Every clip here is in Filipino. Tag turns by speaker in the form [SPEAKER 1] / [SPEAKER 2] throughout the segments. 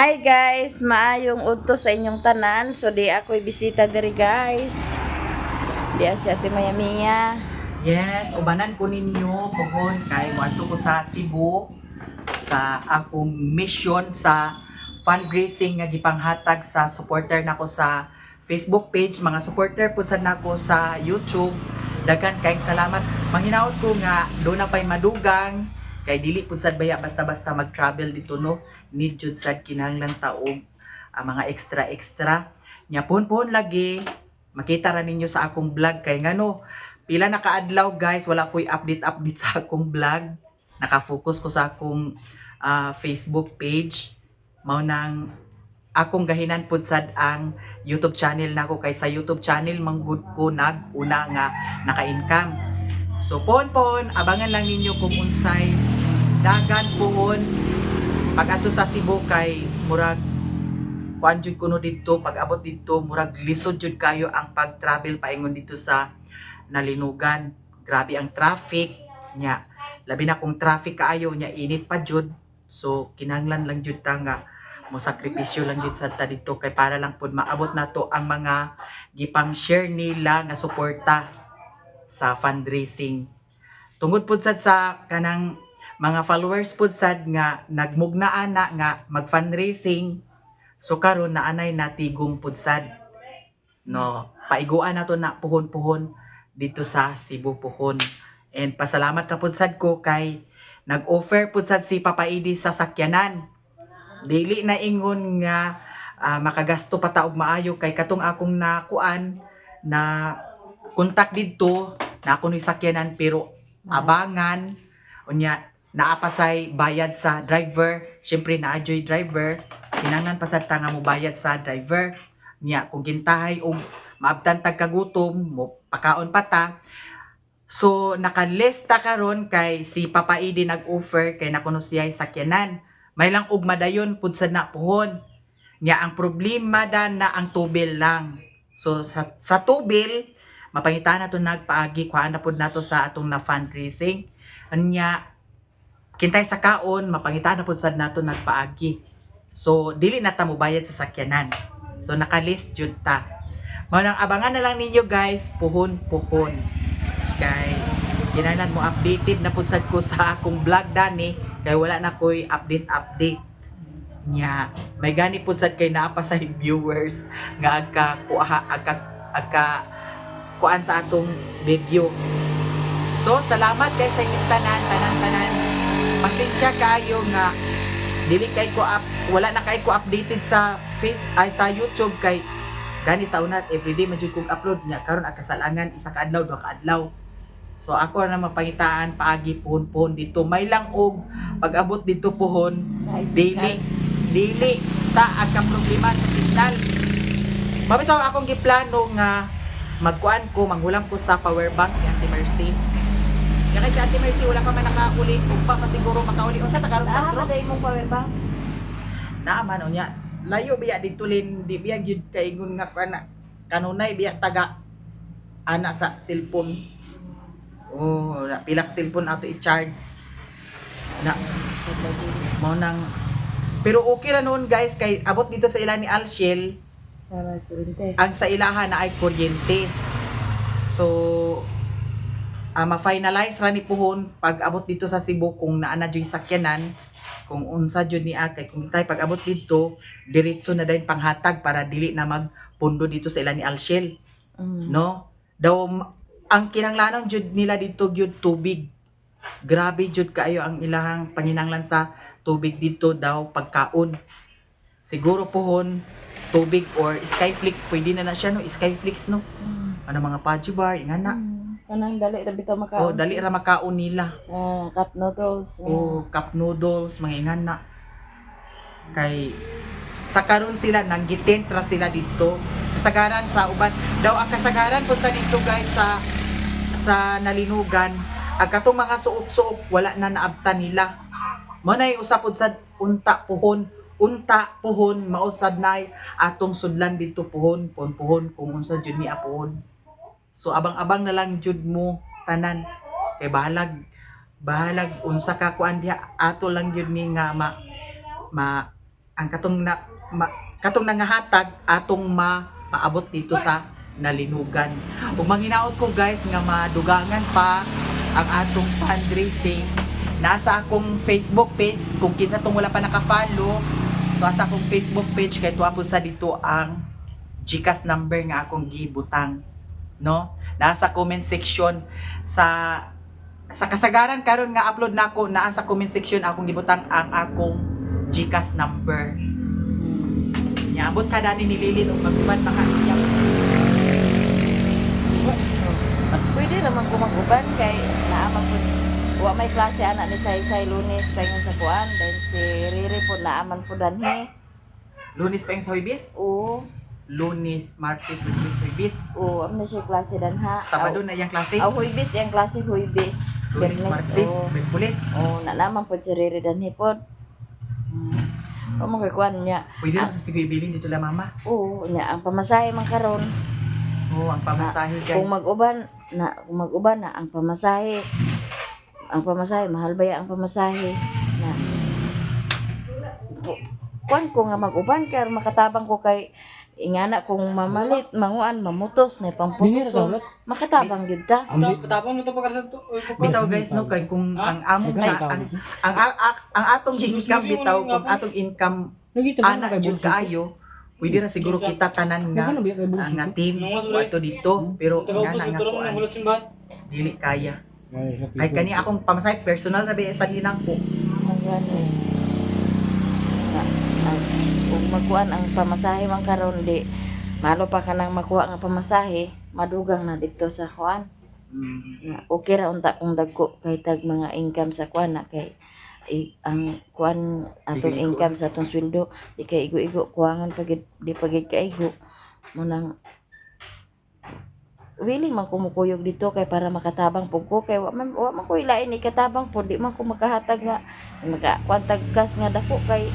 [SPEAKER 1] Hi guys, maayong udto sa inyong tanan. So di ako'y bisita diri guys. Di si Ate Maya Mia.
[SPEAKER 2] Yes, ubanan ko ninyo pohon kay moadto ko sa Cebu sa akong mission sa fundraising nga gipanghatag sa supporter nako sa Facebook page, mga supporter po sad nako sa YouTube. Daghan kayong salamat. Manghinaot ko nga do na pay madugang kay dili pud sad baya basta-basta mag-travel dito no. Need jud sad kinahanglan taog mga extra nya pohon lagi makita ra ninyo sa akong vlog kay ngano pila na kaadlaw guys wala ko'y update sa akong vlog. Nakafocus ko sa akong Facebook page. Mao nang akong gahinan pud sad ang YouTube channel nako kay sa YouTube channel manggod ko nag-una nga naka-income. So pohon abangan lang ninyo kung unsay dagan pohon pag ato sa Cebu kay murag kuan jud kuno dito pag abot dito murag lisod jud kayo ang pag-travel paingon dito sa Nalinugan. Grabe ang traffic nya. Labi na kung traffic kaayo nya init pa jud. So kinahanglan lang jud ta nga mo sakripisyo lang jud sa ta dito kay para lang pud maabot nato ang mga gipang share nila nga suporta sa fundraising. Tungod pud sad sa kanang mga followers pud sad nga nagmugnaan na nga mag-fundraising. So karon naanay natigom pud sad. No, paiguan nato na puhon-puhon dito sa Cebu pohon. And pasalamat na pud sad ko kay nag-offer pud sad si Papa Idi sa sakyanan. Dili na ingon nga makagasto pa ta og maayo kay katong akong nakuan na kontak didto na ako ni sakyanan pero abangan unya naapasay bayad sa driver. Syempre naadyoy driver, kinahanglan pa sad ta nga mo bayad sa driver niya kung gintahay og maabtan tag kagutom mo pakaon pa ta. So nakalista karon kay si Papa Idi nag-offer kay nakuno siya sakyanan. May lang og madayon pud sad na pohon. Nya ang problema na ang tubil lang. So sa tubil mapangita na to nagpaagi kuha na pud nato sa atong na fundraising. Nya kintay sa kaon mapangita na pud sad nato nagpaagi. So dili na ta mo bayad sa sakyanan. So nakalist jud ta. Mao nang abangan na lang ninyo guys, puhon-puhon. Kay kinahanglan mo updated na pud sad ko sa akong vlog dani kay wala na ko'y update nya. May gani pud sad kay naa pa sa viewers nga agka kuan sa atong video. So salamat kay sa inyong tanan. Pasensya kayo nga dili kay ko wala na kay ko updated sa sa YouTube kay gani sa una everyday man jud kog upload nya karon ang kasalangan isa ka adlaw duha ka adlaw. So ako na mapangitaan paagi pohon dito may lang og pag-abot dito pohon dili ta agka problema sa signal. Mabitaw akong giplano nga magkuan ko manghulam ko sa power bank ni Auntie Mercy. Kaya kasi Ate Mercy wala pa man nakauli ug pa siguro makauli unsa ta karon
[SPEAKER 3] Ako day mong power bank.
[SPEAKER 2] Naaman unya layo biya dito lin di biya gyud kay ingon nga kanunay biya taga ana sa cellphone. Oh, pila ka cellphone ato i-charge. Na mao nang pero okay ra noon guys kay abot dito sa ila ni Alshel
[SPEAKER 3] Para kurente.
[SPEAKER 2] ang sa ilaha na ay kuryente. So ma-finalize ra ni pohon pag abot dito sa Cebu kung naa na joy sakyanan kung unsa jud ni kay kung tay pag abot dito diretso na dayon panghatag para dili na magpundo dito sa ila ni Alshel. No daw ang kinahanglanon jud nila dito gyud tubig. Grabe jud kaayo ang ilahang panginahanglan sa tubig dito daw pagkaon. Siguro pohon tubig or Skyflix pwede na siya no Skyflix no. Ano mga Paji bar ingana.
[SPEAKER 3] Kanang dali ra bitaw makaon.
[SPEAKER 2] Oh, dali ra makaon nila.
[SPEAKER 3] Cup noodles.
[SPEAKER 2] O cup noodles, mga ingana. Kay sa karon sila nanggitent ra sila dito. Kasagaran sa uban. Daw ang kasagaran po sa dito guys sa Nalinugan. Ang katong mga suok-suok wala na naabtan nila. Mo nay usapod sa unta pohon mausad nay atong sudlan dito pohon kung unsa jud ni pohon. So abang-abang na lang jud mo tanan kay bahalag unsa ka kuan diha ato lang jud ni nga ang katong nangahatag atong mapaabot dito sa nalinugan. Ug manginaot ko guys nga madugangan pa ang atong fundraising. Nasa akong Facebook page kung kinsa tong wala pa naka-follow. Nasa akong Facebook page kay tuwa po sa dito ang GCash number nga akong gibutang, no? Nasa comment section sa kasagaran karon nga upload nako naa sa comment section akong gibutang ang akong GCash number. Niabot ka dani ni Lilin ug magubad makasiya.
[SPEAKER 1] Pwede naman ko mag-uban kay naaman po. Wa may klase anak ni Saysay Lunes paingon sa kuan dahil si Riri po naaman po danhi.
[SPEAKER 2] Lunes pa yung sa Huwebes?
[SPEAKER 1] Oo.
[SPEAKER 2] Lunes, Martes, Lunes, Huwebes.
[SPEAKER 1] Oo, am na siya klase danha.
[SPEAKER 2] Sabado na yung klase.
[SPEAKER 1] Huwebes yung klase Huwebes.
[SPEAKER 2] Lunes, Martes, Miyerkules.
[SPEAKER 1] Oo, nalaman po si Riri danhi po. Mo kay kuan niya.
[SPEAKER 2] Pwede naman sa sigoy bilin dito la mama.
[SPEAKER 1] Oo, niya ang pamasahe man karon.
[SPEAKER 2] Oo, ang pamasahe guys.
[SPEAKER 1] Kung mag-uban na ang pamasahe. Ang pamasahe mahal ba ya ang pamasahe na. Kuan ko nga mag-uban kay makatabang ko kay ingana kung mamalit, manguan, mamutos na pamputos. Makatabang gyud ta.
[SPEAKER 4] Tapon mo to pagkarsan to.
[SPEAKER 2] Bitaw guys no kay kung ang among ang atong income bitaw kung atong income ana jud kaayo pwede na siguro kita tanan nga team ato dito pero ingana nga kuan dili kaya kay kani akong pamasahe personal na ba sa ginang ko.
[SPEAKER 1] Ang gani. Kung magkuan ang pamasahe man karon di malo pa ka nang makuha nga pamasahe madugang na dito sa kuan. Na okay ra unta kung dagko kay tag mga income sa kuan na kay ang kuan atong
[SPEAKER 2] Igo-igo.
[SPEAKER 1] income sa atong sweldo di kay igo-igo kuwangan pagid di pagid kaigo mo nang willing man kumukuyog dito kay para makatabang pug ko kay wa man ko ilain ikatabang pud di man ko makahatag nga makakwantag kas nga dako kay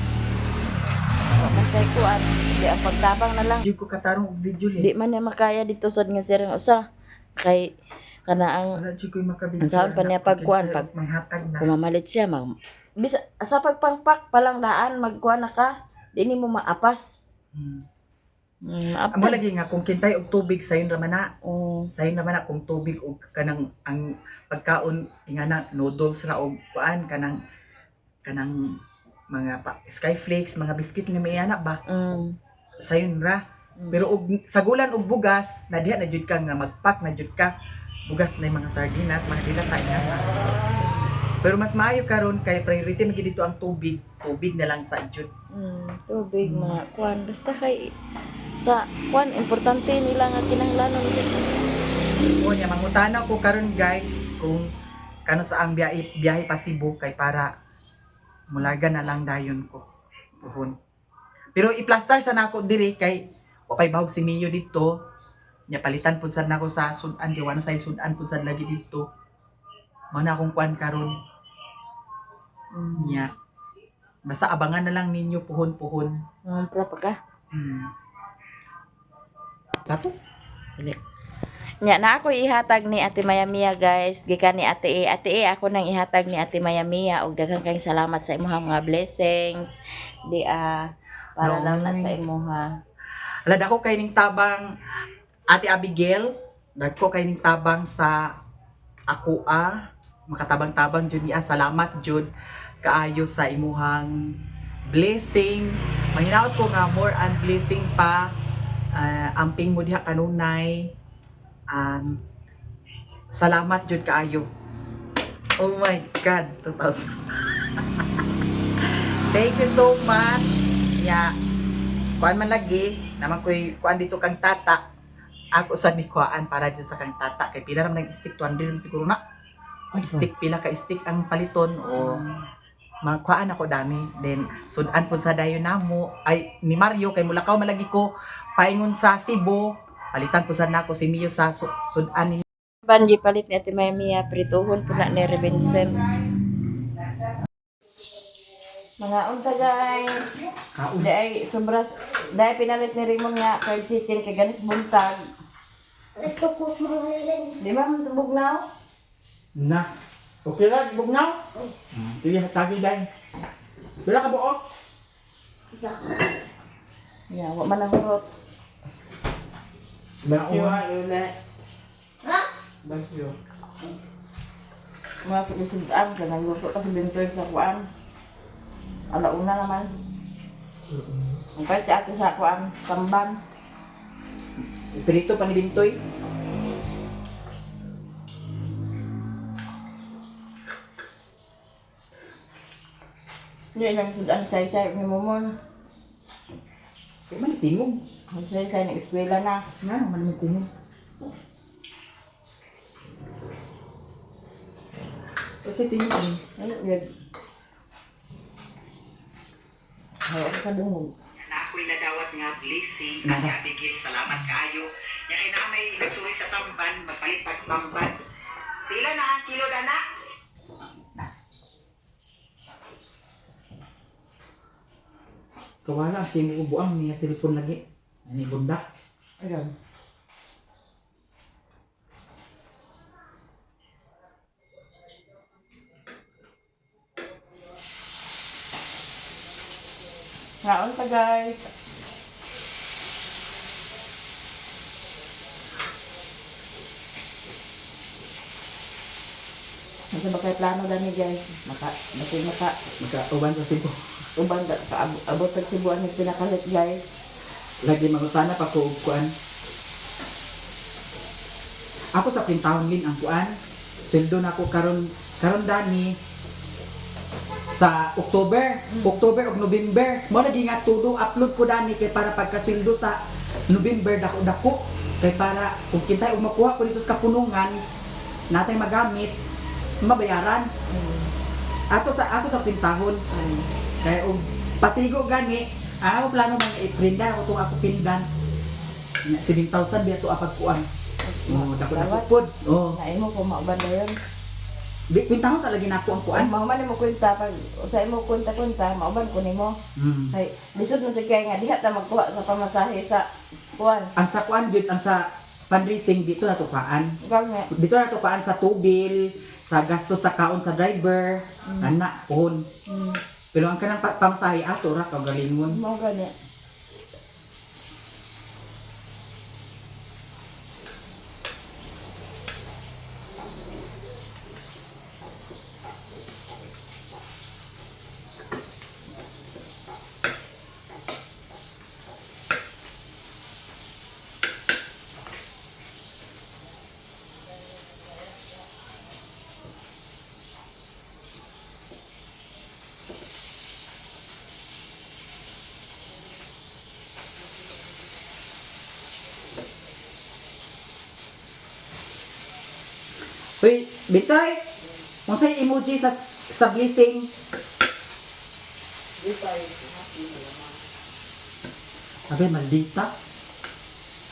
[SPEAKER 1] wa man kay kuan di ang pagtabang na lang
[SPEAKER 2] Di ko katarong og video li.
[SPEAKER 1] di man niya makaya dito sad nga sir nga usa kay kana ang
[SPEAKER 2] Wala di ko makabidyo.
[SPEAKER 1] Ang saan pa niya pagkuan, pag-
[SPEAKER 2] manghatag na.
[SPEAKER 1] kumamalit siya bisa sa pagpangpak palang daan magkuan na ka dini mo maapas
[SPEAKER 2] Amo lagi nga kung kintay og tubig sayon ra man na.
[SPEAKER 1] Oh,
[SPEAKER 2] Sayon naman na kung tubig og kanang ang pagkaon ingana noodles ra og kuan kanang mga skyflakes, mga biscuit nga may anak ba. Sayon ra. Pero og sagulan og bugas, na diha na jud ka nga magpack na jud ka. Bugas na yung mga sardinas, mga dilata nga. Pero mas maayo karon kay priority man dito ang tubig. Tubig na lang sa jud.
[SPEAKER 1] tubig mga kuan basta kay sa kuan importante nila nga kinahanglanon
[SPEAKER 2] O nya mangutana ko karon guys kung kano sa ang biyahe pa Cebu kay para mulaga na lang dayon ko. Puhon. Pero i-plaster sa nako diri kay wa kay bahog si Mio dito. Nya palitan pud sad nako sa sudan di wala say sudan pud sad lagi dito. Mao na akong kuan karon. Nya basta abangan na lang ninyo puhon-puhon.
[SPEAKER 1] pra pa ka
[SPEAKER 2] Kato?
[SPEAKER 1] nya na ako ihatag ni Ate Maya Mia guys gikan ni Ate E ako nang ihatag ni Ate Maya Mia og daghang kayong salamat sa imong mga blessings di para
[SPEAKER 2] No.
[SPEAKER 1] lang na sa imuha.
[SPEAKER 2] Ala dako kay ning tabang Ate Abigail, dako kay ning tabang sa ako makatabang-tabang jud niya. Salamat jud kaayo sa imuhang blessing. Mahinaot ko nga more and blessing pa amping mo diha kanunay. Salamat jud kaayo. Oh my God, 2,000. Thank you so much. Ya, kuan man lagi, naman ko'y kuan dito kang tata. Ako sa ni kuan para dito sa kang tata. Kay pila naman ng stick, 200 siguro na. Stick, pila ka stick ang paliton o magkuan ako dami. Then, sudan po sa dayo namo. Ay, ni Mario, kay Mulakaw malagi ko, paingon sa Cebu. Palitan po sa nako si Mio sa sudan ni
[SPEAKER 1] Banji palit ni Ate Maya Mia prituhon po na ni Vincent. Mga unta guys. Dahil sobra dahil pinalit ni Raymond nga fried chicken kay ganis buntag. Di ba mo bugnaw?
[SPEAKER 4] Na. Okay lang, bugnaw. Sige, tagi dahil. Bila ka buok?
[SPEAKER 1] Ya, wa man ang hurot.
[SPEAKER 4] Bagyo ha, Lula. Bagyo.
[SPEAKER 1] Mga kulisudaan ka nang luto kasi bintoy sa kuan. Alauna naman. Ang kahit sa akin sa kuan, tamban.
[SPEAKER 2] Pinito pa ni Bintoy.
[SPEAKER 1] Hindi lang sudaan say-say ni Momon.
[SPEAKER 2] Kaya man tingog.
[SPEAKER 1] Ang say-say ng eskwela na.
[SPEAKER 2] Nga naman may tingog. Kasi tingog eh.
[SPEAKER 1] Ano yun? Hawak ka dungog.
[SPEAKER 2] Na ako'y nadawat nga blessing. Bigil salamat kaayo. Yan kay na may nagsuhi sa tamban, magpalit pag tamban. Pila na ang kilo dana? Kawala, siya buang niya telepon lagi. Ani bunda.
[SPEAKER 1] Ayun. Ngaon pa guys. Kasi ba kayo plano dami guys? Maka
[SPEAKER 2] Magkauban sa sibo.
[SPEAKER 1] uban ka abot pag sibuan ni pinakalit guys.
[SPEAKER 2] Lagi mangutana pa ko og kuan. Ako sa pintahon din ang kuan. Sweldo na ko karon dani sa October ug November. Mo lagi nga tudo upload ko dani kay para pagkasweldo sa November dako kay para kung kitay og makuha ko dito sa kapunungan natay magamit mabayaran. Ako sa pintahon. Kaya og patigo gani, ako plano man iprinda ako tong ako pindan. 7,000 biya to apagkuan. Oh, dako pod. Oh,
[SPEAKER 1] Nain mo kung maubanda yun.
[SPEAKER 2] pintahon sa lagi nako ang kuan.
[SPEAKER 1] Mauman mo kwenta pag sa imo kwenta mauban ko nimo. Kay lisod mo sa kay nga diha ta magkuha sa pamasahe sa kuan.
[SPEAKER 2] Ang sa kuan gyud ang sa fundraising dito natukaan.
[SPEAKER 1] Gani.
[SPEAKER 2] Dito natukaan sa tubil, sa gastos sa kaon sa driver, ana pohon. Pero ang kanang pamasahe ato ra kagalingon.
[SPEAKER 1] Mo gani.
[SPEAKER 2] Uy, Bitoy! Kung sa'yo emoji sa blessing. Abe, maldita.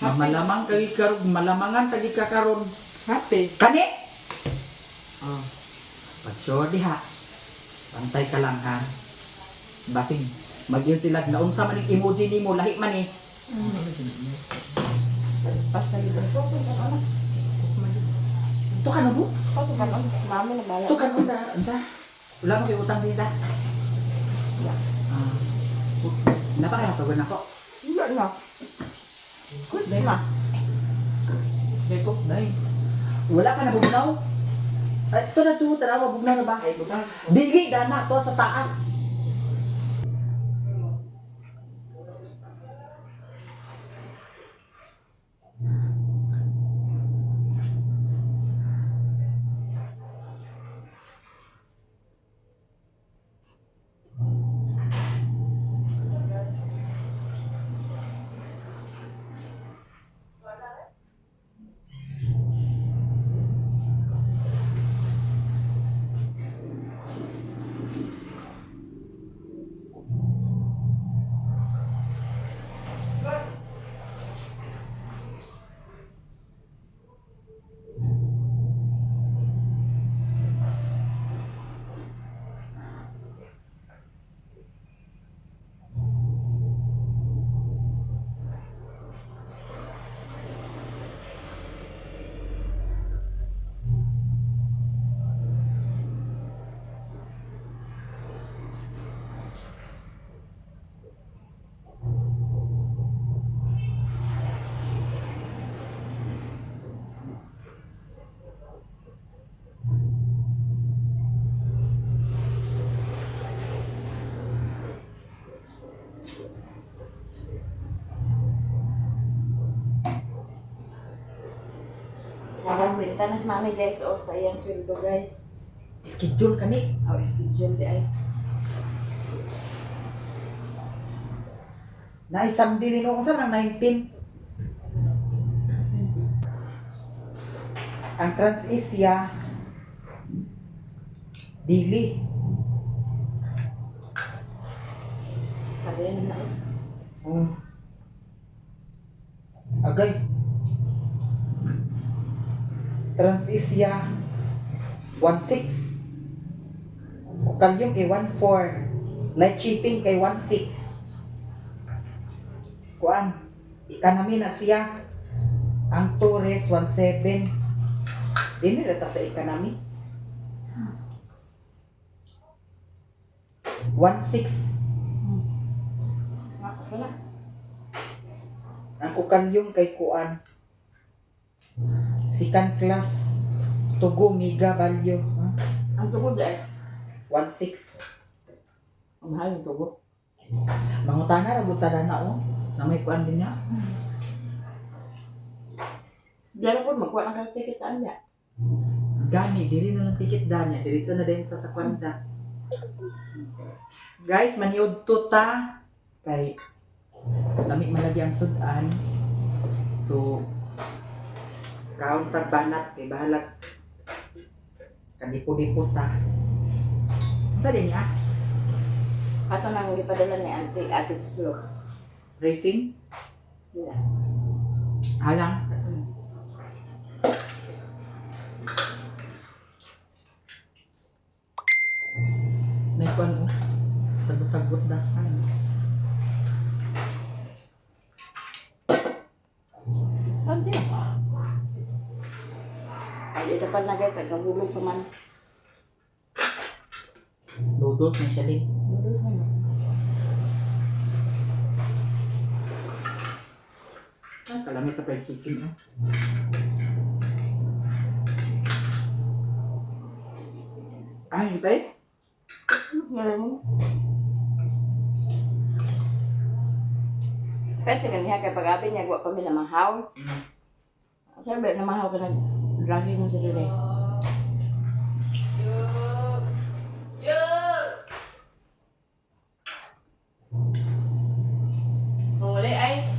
[SPEAKER 2] Malamang kagi karon, malamangan kagi ka karon.
[SPEAKER 1] Happy.
[SPEAKER 2] Kani? Oh. Pagsure diha. Pantay ka lang ha. Basig magyon sila naunsa man ang emoji nimo lahi man eh.
[SPEAKER 1] Basta yun.
[SPEAKER 2] To ka no?
[SPEAKER 1] Ako kanon. Mami na bala.
[SPEAKER 2] To ka no da. Unsa? Wala mo kay utang dita. Ah. Napakahatagan ako.
[SPEAKER 1] Wala na. Good na.
[SPEAKER 2] Deko, dai. Wala ka na bugnaw? Ay, ito na to, tara bugnaw na ba? Ay, bugnaw. Dili dana to sa taas.
[SPEAKER 1] Mabinta na si mami guys o sa iyang sweldo guys.
[SPEAKER 2] Schedule kani.
[SPEAKER 1] O schedule di ay.
[SPEAKER 2] Na isang dili no unsa nang 19. Ang Trans-Asia dili.
[SPEAKER 1] Sabi na.
[SPEAKER 2] Oh. Agay. Trans-Asia 16. O kalyong kay 14. Light shipping kay 16. Kuan. Economy na siya. Ang tourist 17. Dini data sa economy. 16.
[SPEAKER 1] Wala.
[SPEAKER 2] Ang kukalyong kay kuan. Second class. Tugo mega value.
[SPEAKER 1] Ang tugod di ay.
[SPEAKER 2] 16.
[SPEAKER 1] Ang mahal yung tugod.
[SPEAKER 2] Mangutana ra butada na oh. Na may kuan din niya.
[SPEAKER 1] Diyan po magkuha ng tikitaan niya.
[SPEAKER 2] Gani, diri na lang ticket danya. Diretso na din ta sa kwanda. Guys, maniud to ta. Kay lami malagi ang sudan. So, kaon tag banat kay bahalag kadipo-dipo ta. Sa din niya?
[SPEAKER 1] Ato nang ipadala ni Auntie Ate Slow.
[SPEAKER 2] Racing?
[SPEAKER 1] Wala.
[SPEAKER 2] Halang. Naikuan oh. Sagot-sagot na.
[SPEAKER 1] Ante. Ay, ito pa na guys, agabulog pa man.
[SPEAKER 2] Noodles na siya din.
[SPEAKER 1] Bulog na no.
[SPEAKER 2] Kalamit sa fried chicken eh. Ay, ito eh.
[SPEAKER 1] Ngayon mo. Pwede ka niya kay pag-abi niya, gwa pa mi na mahaw. Sabi na mahaw ka nag-dragging mo sa dili. Muli ice.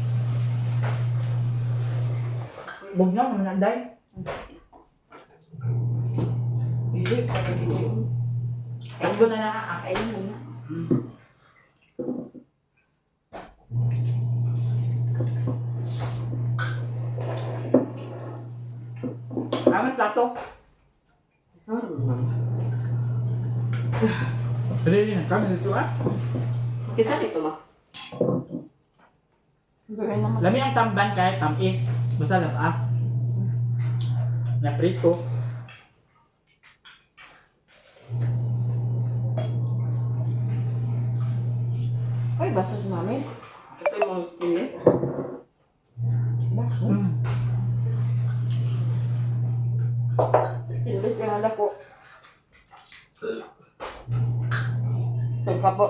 [SPEAKER 2] Bugnaw naman na day.
[SPEAKER 1] Dili, pwede dili.
[SPEAKER 2] Sagdo na na.
[SPEAKER 1] Ayun mo na.
[SPEAKER 2] Aman plato.
[SPEAKER 1] Sorry naman.
[SPEAKER 2] Dali na kami dito ah.
[SPEAKER 1] Kita dito ma. Gawin naman.
[SPEAKER 2] Lami ang tamban kahit tamis. Basta lapas. Na prito.
[SPEAKER 1] Ay, basta si mami. Ito yung mga stilis. Bakso? Stilis yung ala ko. Tagka po.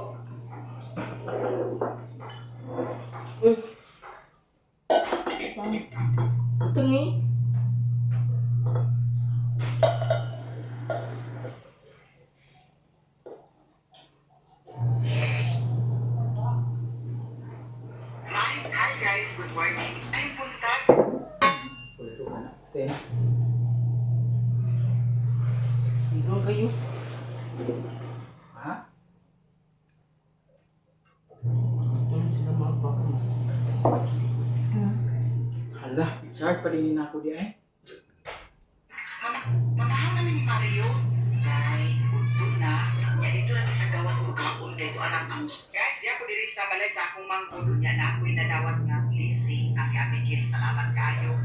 [SPEAKER 1] Ito nga eh.
[SPEAKER 2] Hi guys, good morning. Ay buntag. Pulito ka na. Sen.
[SPEAKER 1] Hanggang kayo.
[SPEAKER 2] Ha?
[SPEAKER 1] Ito na sila mga baka mo.
[SPEAKER 2] Hala, charge pa rin ako di ay.
[SPEAKER 5] Mamahangan ni Mario. Nay, udto na. Ya dito na sa gawas ko kaon kay to anak ang. Guys, di ako diri sa balay sa akong mangkudo niya na ako'y nadawat nga blessing. Ang abigil salamat kayo.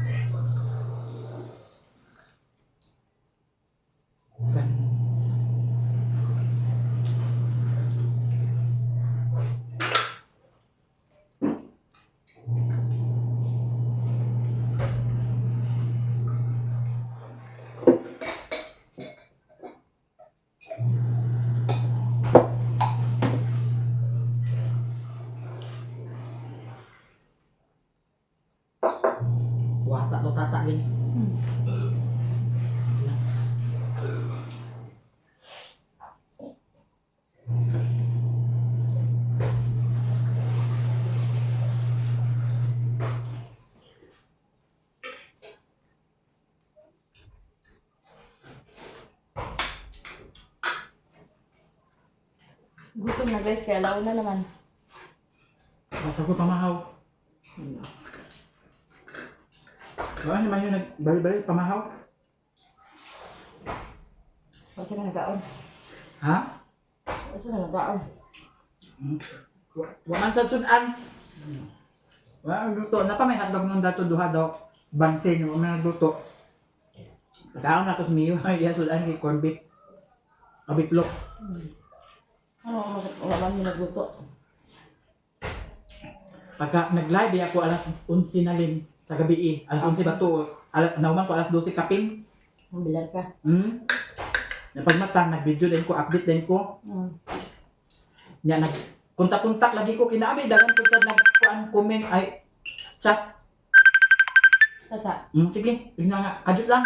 [SPEAKER 2] Wata no tatalin.
[SPEAKER 3] Gutom na guys, kaya laon na naman.
[SPEAKER 4] Basta ko pamahaw. Wala naman yung nagbali-bali pamahaw.
[SPEAKER 3] Kasi na nagaon.
[SPEAKER 4] Ha?
[SPEAKER 3] Kasi na nagaon.
[SPEAKER 4] Waman sa sudan. Wala ang luto. Napa may hotdog nung dato duha daw. Bangsin yung mga luto. Pagkaon na ko sa miyo. Iya sudan kay corn beef. Abitlok.
[SPEAKER 3] Ano, wala man yung nagluto.
[SPEAKER 4] Pagka nag-live ako alas 11 na rin sa gabi. Alas 11 ba to? Nauman ko alas 12 kaping.
[SPEAKER 3] Ang bilan ka.
[SPEAKER 4] Napagmatang, nag-video din ko, update din ko. Nya nag-kontak-kontak lagi ko kinabi. Dagan ko sa nag-comment ay chat.
[SPEAKER 3] Tata.
[SPEAKER 4] Sige, yun na nga. Kajut lang.